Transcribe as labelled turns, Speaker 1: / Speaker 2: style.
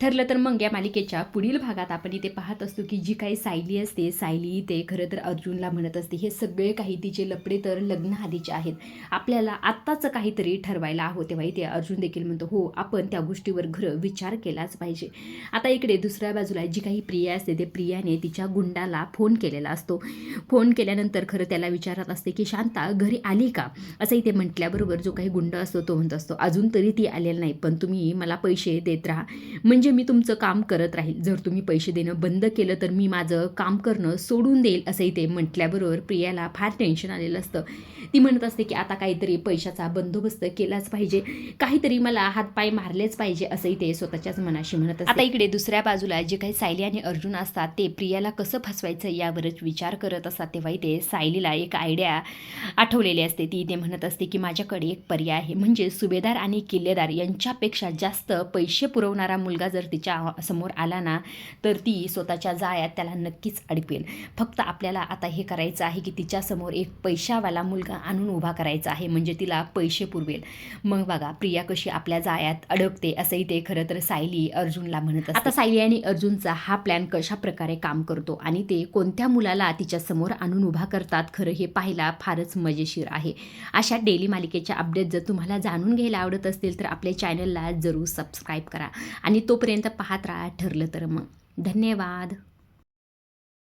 Speaker 1: ठरलं तर मग या मालिकेच्या पुढील भागात आपण इथे पाहत असतो की जी काही सायली असते, सायली ते खरं तर अर्जुनला म्हणत असते हे सगळे काही तिचे लफडे तर लग्न आधीचे आहेत, आपल्याला आत्ताच काहीतरी ठरवायला हवं. तेव्हा इथे अर्जुन देखील म्हणतो हो, आपण त्या गोष्टीवर खरं विचार केलाच पाहिजे. आता इकडे दुसऱ्या बाजूला जी काही प्रिया असते ते प्रियाने तिच्या गुंडाला फोन केलेला असतो. फोन केल्यानंतर खरं त्याला विचारत असते की शांता घरी आली का, असं इथे म्हटल्याबरोबर जो काही गुंड असतो तो म्हणत असतो अजून तरी ती आलेला नाही, पण तुम्ही मला पैसे देत राहा म्हणजे मी तुमचं काम करत राहील. जर तुम्ही पैसे देणं बंद केलं तर मी माझं काम करणं सोडून देईल, असंही ते म्हटल्याबरोबर प्रियाला फार टेन्शन आलेलं असतं. ती म्हणत असते की आता काहीतरी पैशाचा बंदोबस्त केलाच पाहिजे, काहीतरी मला हातपाय मारलेच पाहिजे, असंही ते स्वतःच्याच मनाशी म्हणत असते. आता इकडे दुसऱ्या बाजूला जे काही सायली आणि अर्जुन असतात ते प्रियाला कसं फसवायचं यावरच विचार करत असतात. तेव्हा इथे सायलीला एक आयडिया आठवलेली असते. ती इथे म्हणत असते की माझ्याकडे एक पर्याय आहे, म्हणजे सुभेदार आणि किल्लेदार यांच्यापेक्षा जास्त पैसे पुरवणारा मुलगा जर तिच्या समोर आला ना तर ती स्वतःच्या जाळ्यात त्याला नक्कीच अडकवेल. फक्त आपल्याला आता हे करायचं आहे की तिच्यासमोर एक पैशावाला मुलगा आणून उभा करायचा आहे, म्हणजे तिला पैसे पुरवेल. मग बघा प्रिया कशी आपल्या जाळ्यात अडकते, असंही ते खरं तर सायली अर्जुनला म्हणत असते. आता सायली आणि अर्जुनचा हा प्लॅन कशा प्रकारे काम करतो आणि ते कोणत्या मुलाला तिच्यासमोर आणून उभा करतात, खरं हे पाहायला फारच मजेशीर आहे. अशा डेली मालिकेच्या अपडेट जर तुम्हाला जाणून घ्यायला आवडत असतील तर आपल्या चॅनलला जरूर सबस्क्राईब करा आणि तोपर्यंत पाहत राहा ठरलं तर मग. धन्यवाद.